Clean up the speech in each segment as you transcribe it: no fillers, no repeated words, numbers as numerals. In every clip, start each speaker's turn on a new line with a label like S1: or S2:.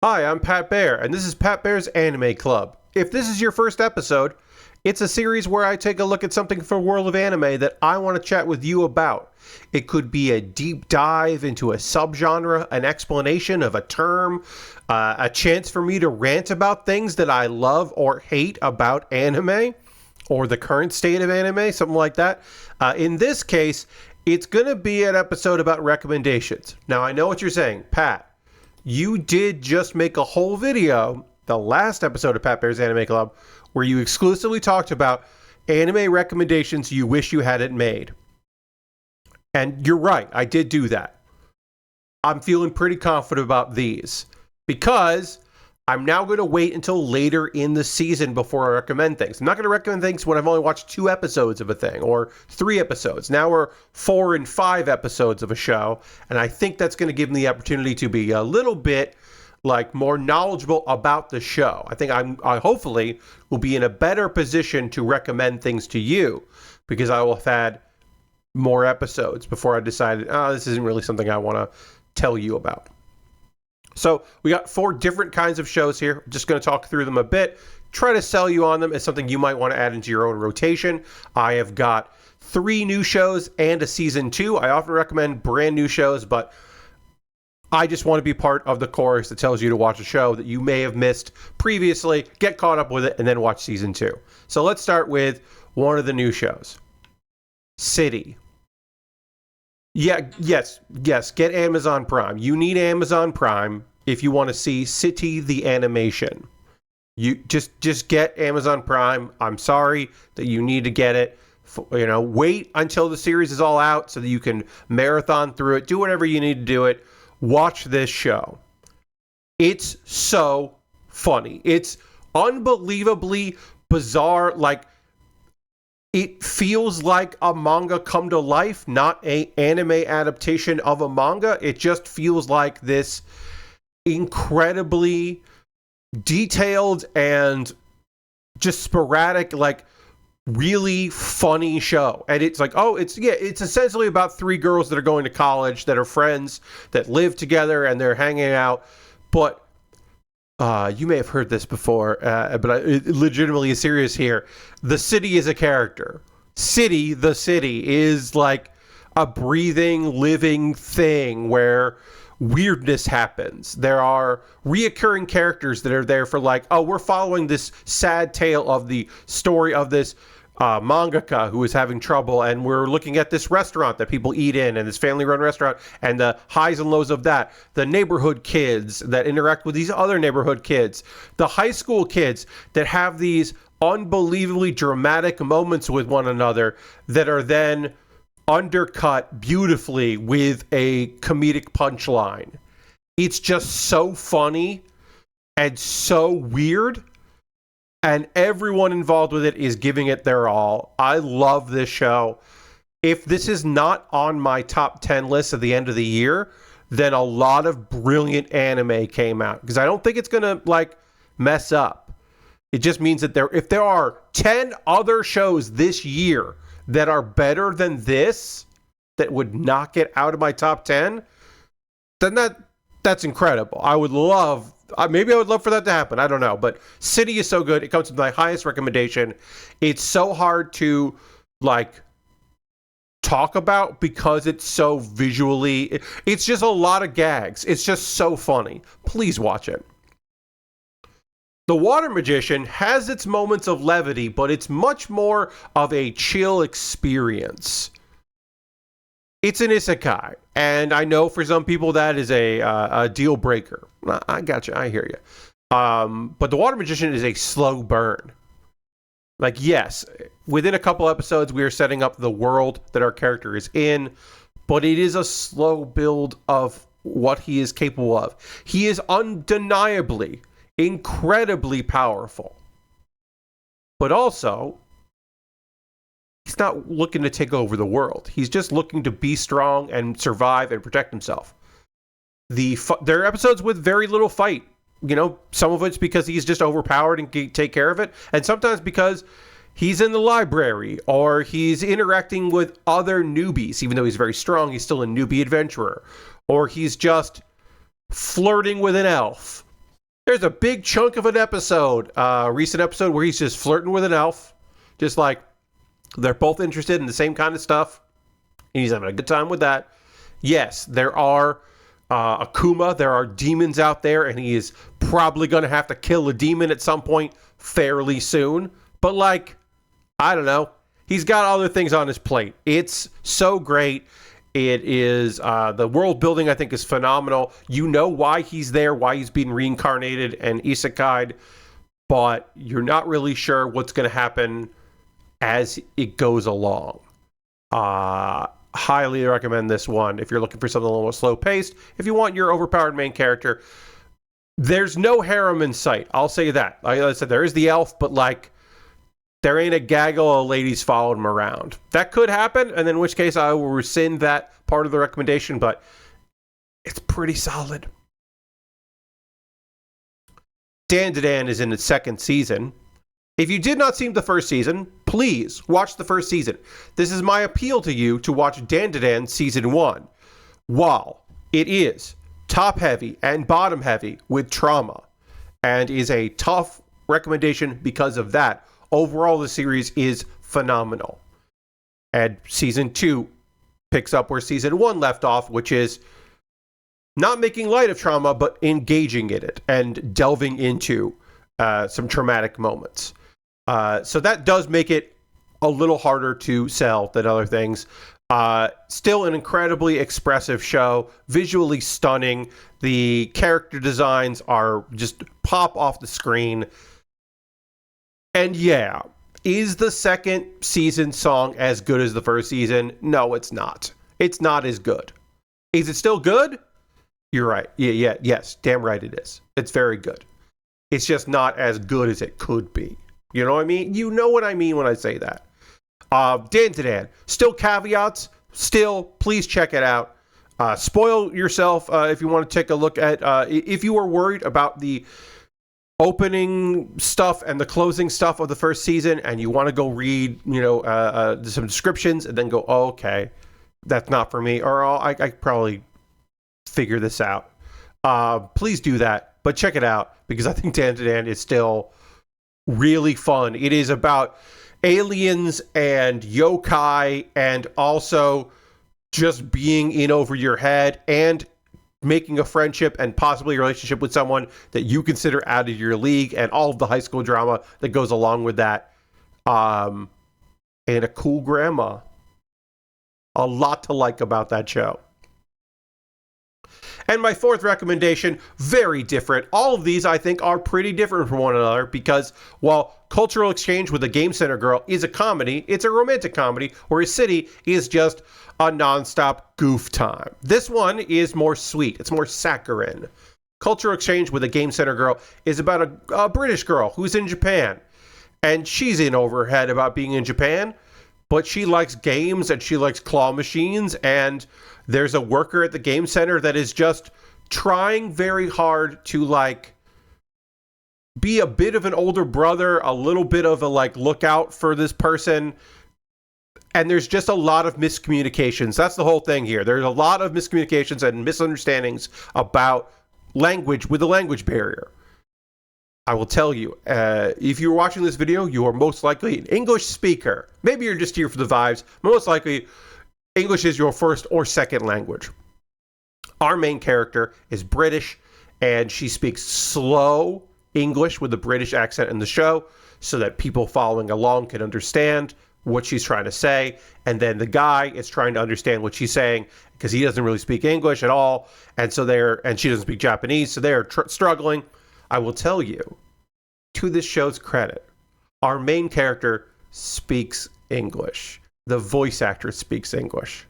S1: Hi, I'm Pat Baer, and this is Pat Baer's Anime Club. If this is your first episode, it's a series where I take a look at something from the world of anime that I want to chat with you about. It could be a deep dive into a subgenre, an explanation of a term, a chance for me to rant about things that I love or hate about anime, or the current state of anime, something like that. In this case, it's going to be an episode about recommendations. Now, I know what you're saying, Pat. You did just make a whole video, the last episode of Pat Bear's Anime Club, where you exclusively talked about anime recommendations you wish you hadn't made. And you're right, I did do that. I'm feeling pretty confident about these because I'm now going to wait until later in the season before I recommend things. I'm not going to recommend things when I've only watched 2 episodes of a thing or 3 episodes. Now we're 4 and 5 episodes of a show, and I think that's going to give me the opportunity to be a little bit more knowledgeable about the show. I think I hopefully will be in a better position to recommend things to you because I will have had more episodes before I decided, this isn't really something I want to tell you about. So we got 4 different kinds of shows here. I'm just going to talk through them a bit, try to sell you on them as something you might want to add into your own rotation. I have got 3 new shows and a season 2. I often recommend brand new shows, but I just want to be part of the chorus that tells you to watch a show that you may have missed previously, get caught up with it, and then watch season 2. So let's start with one of the new shows. City. Yes, get Amazon Prime. You need Amazon Prime if you want to see City the animation. You just get Amazon Prime. I'm sorry that you need to get it. Wait until the series is all out so that you can marathon through it. Do whatever you need to do it. Watch this show. It's so funny. It's unbelievably bizarre. It feels like a manga come to life, not an anime adaptation of a manga. It just feels like this incredibly detailed and just sporadic, really funny show. And it's it's essentially about 3 girls that are going to college, that are friends, that live together, and they're hanging out. But you may have heard this before, but it legitimately is serious here. The city is a character. The city is like a breathing, living thing where weirdness happens. There are reoccurring characters that are there for we're following this sad tale of the story of this mangaka who is having trouble, and we're looking at this restaurant that people eat in, and this family-run restaurant, and the highs and lows of that, the neighborhood kids that interact with these other neighborhood kids, the high school kids that have these unbelievably dramatic moments with one another that are then undercut beautifully with a comedic punchline. It's just so funny and so weird. And everyone involved with it is giving it their all. I love this show. If this is not on my top 10 list at the end of the year, then a lot of brilliant anime came out. Because I don't think it's going to, mess up. It just means that if there are 10 other shows this year that are better than this, that would knock it out of my top 10, then that's incredible. Maybe I would love for that to happen. I don't know. But City is so good. It comes with my highest recommendation. It's so hard to, talk about because it's so visually... It's just a lot of gags. It's just so funny. Please watch it. The Water Magician has its moments of levity, but it's much more of a chill experience. It's an isekai, and I know for some people that is a deal breaker. I got you. I hear you. But The Water Magician is a slow burn. Yes, within a couple episodes, we are setting up the world that our character is in, but it is a slow build of what he is capable of. He is undeniably incredibly powerful, but also he's not looking to take over the world. He's just looking to be strong and survive and protect himself. There are episodes with very little fight. Some of it's because he's just overpowered and can take care of it. And sometimes because he's in the library or he's interacting with other newbies. Even though he's very strong, he's still a newbie adventurer. Or he's just flirting with an elf. There's a big chunk of an episode, recent episode, where he's just flirting with an elf. Just like they're both interested in the same kind of stuff. And he's having a good time with that. Yes, there are Akuma, there are demons out there, and he is probably going to have to kill a demon at some point fairly soon. But like, I don't know. He's got other things on his plate. It's so great. It is, the world building, I think, is phenomenal. You know why he's there, why he's being reincarnated and isekai'd, but you're not really sure what's going to happen as it goes along. Highly recommend this one if you're looking for something a little more slow paced. If you want your overpowered main character, there's no harem in sight. I'll say that. Like I said, there is the elf, but like, there ain't a gaggle of ladies following him around. That could happen, and in which case I will rescind that part of the recommendation, but it's pretty solid. Dan is in its second season. If you did not see the first season, please watch the first season. This is my appeal to you to watch Dan Season 1. While it is top heavy and bottom heavy with trauma, and is a tough recommendation because of that, overall the series is phenomenal. And Season 2 picks up where Season 1 left off, which is not making light of trauma, but engaging in it and delving into some traumatic moments. So that does make it a little harder to sell than other things. Still an incredibly expressive show, visually stunning. The character designs are just pop off the screen. And yeah, is the second season song as good as the first season? No, it's not. It's not as good. Is it still good? You're right. Yes, damn right it is. It's very good. It's just not as good as it could be. You know what I mean? You know what I mean when I say that. Dan. Still caveats. Still, please check it out. Spoil yourself if you want to take a look at... if you were worried about the opening stuff and the closing stuff of the first season, and you want to go read, some descriptions and then go, oh, okay, that's not for me, or I probably figure this out. Please do that, but check it out, because I think Dan is still really fun. It is about aliens and yokai, and also just being in over your head, and making a friendship and possibly a relationship with someone that you consider out of your league, and all of the high school drama that goes along with that. And a cool grandma. A lot to like about that show. And my fourth recommendation, very different. All of these, I think, are pretty different from one another, because while Cultural Exchange with a Game Center Girl is a comedy, it's a romantic comedy, whereas City is just a nonstop goof time. This one is more sweet. It's more saccharine. Cultural Exchange with a Game Center Girl is about a British girl who's in Japan. And she's in over her head about being in Japan, but she likes games and she likes claw machines, and there's a worker at the game center that is just trying very hard to be a bit of an older brother, a little bit of a lookout for this person. And there's just a lot of miscommunications. That's the whole thing here. There's a lot of miscommunications and misunderstandings about language with the language barrier. I will tell you, if you're watching this video, you are most likely an English speaker. Maybe you're just here for the vibes. Most likely, English is your first or second language. Our main character is British, and she speaks slow English with a British accent in the show, so that people following along can understand what she's trying to say. And then the guy is trying to understand what she's saying, because he doesn't really speak English at all, and she doesn't speak Japanese, so they're struggling. I will tell you, to this show's credit, our main character speaks English. The voice actor speaks English.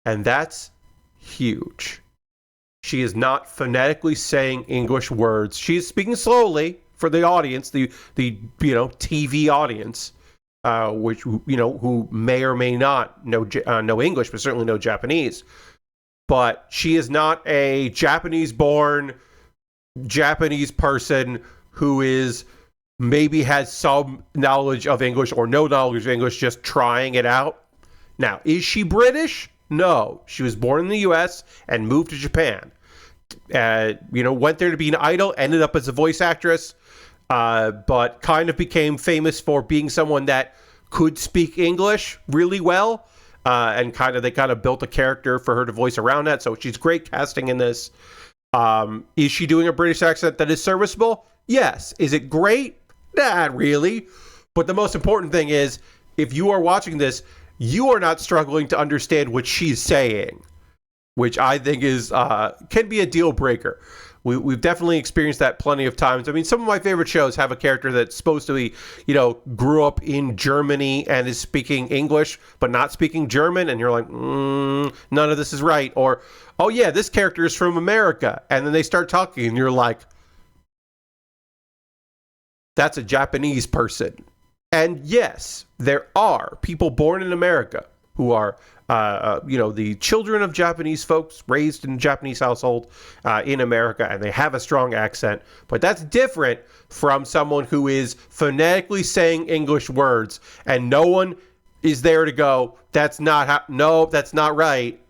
S1: And that's huge. She is not phonetically saying English words. She is speaking slowly for the audience, the TV audience, which who may or may not know English, but certainly know Japanese. But she is not a Japanese-born Japanese person who maybe has some knowledge of English or no knowledge of English, just trying it out. Now, is she British? No. She was born in the US and moved to Japan. Went there to be an idol, ended up as a voice actress, but kind of became famous for being someone that could speak English really well, and they kind of built a character for her to voice around that. So she's great casting in this. Is she doing a British accent that is serviceable? Yes. Is it great? Not really. But the most important thing is, if you are watching this, you are not struggling to understand what she's saying, which I think is can be a deal breaker. We've definitely experienced that plenty of times. I mean, some of my favorite shows have a character that's supposed to be, grew up in Germany and is speaking English, but not speaking German. And you're like, none of this is right. Or, oh yeah, this character is from America. And then they start talking and you're like, that's a Japanese person. And yes, there are people born in America who are, the children of Japanese folks raised in a Japanese household in America, and they have a strong accent. But that's different from someone who is phonetically saying English words, and no one is there to go, that's not that's not right.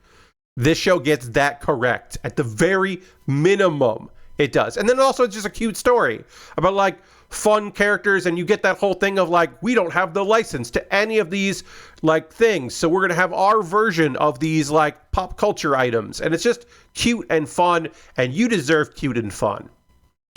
S1: This show gets that correct. At the very minimum, it does. And then also it's just a cute story about like fun characters, and you get that whole thing of like, we don't have the license to any of these like things, so we're gonna have our version of these like pop culture items, and it's just cute and fun, and you deserve cute and fun.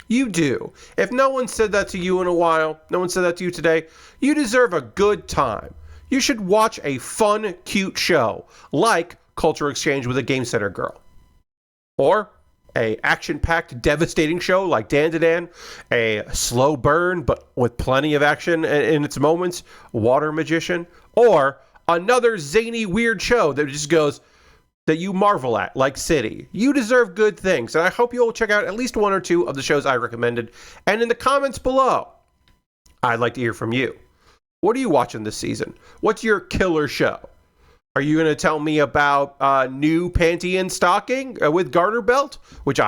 S1: You do. If no one said that to you in a while, no one said that to you today, you deserve a good time. You should watch a fun, cute show like Culture Exchange with a Game Center Girl, or a action-packed, devastating show like Dan to Dan, a slow burn but with plenty of action in its moments, Water Magician, or another zany, weird show that just goes, that you marvel at, like City. You deserve good things, and I hope you'll check out at least one or two of the shows I recommended. And in the comments below, I'd like to hear from you. What are you watching this season? What's your killer show? Are you going to tell me about new Panty and Stocking with Garter Belt, which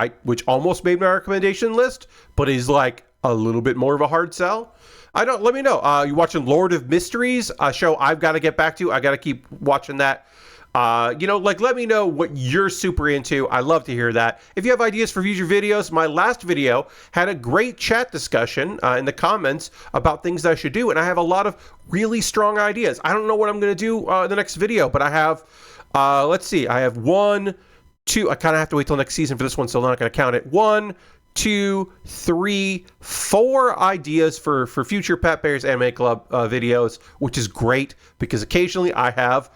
S1: almost made my recommendation list, but is like a little bit more of a hard sell? Let me know. You watching Lord of Mysteries, a show I've got to get back to. I got to keep watching that. Let me know what you're super into. I love to hear that. If you have ideas for future videos, my last video had a great chat discussion in the comments about things that I should do, and I have a lot of really strong ideas. I don't know what I'm going to do in the next video, but I have, let's see, I have 1, 2, I kind of have to wait till next season for this one, so I'm not going to count it. 1, 2, 3, 4 ideas for future Pat Baer's Anime Club videos, which is great because occasionally I have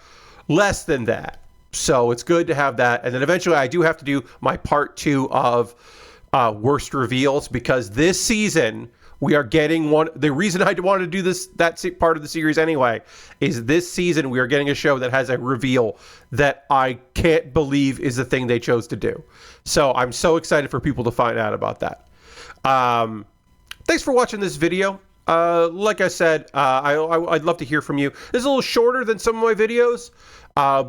S1: less than that. So it's good to have that. And then eventually I do have to do my part 2 of worst reveals, because this season we are getting one. The reason I wanted to do that part of the series anyway, is this season we are getting a show that has a reveal that I can't believe is the thing they chose to do. So I'm so excited for people to find out about that. Thanks for watching this video. Like I said, I'd love to hear from you. This is a little shorter than some of my videos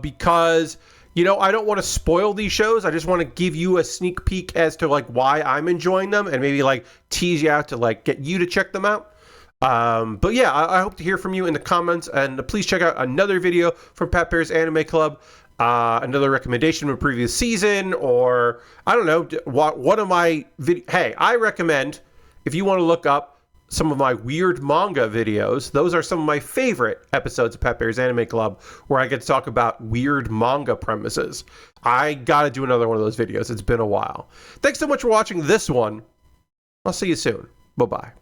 S1: because, I don't want to spoil these shows. I just want to give you a sneak peek as to like why I'm enjoying them, and maybe like tease you out to like get you to check them out. But yeah, I hope to hear from you in the comments, and please check out another video from Pat Baer's Anime Club. Another recommendation from a previous season, or I don't know, one of my hey, I recommend, if you want to look up some of my weird manga videos, those are some of my favorite episodes of Pat Baer's Anime Club, where I get to talk about weird manga premises. I gotta do another one of those videos. It's been a while. Thanks so much for watching this one. I'll see you soon. Bye-bye.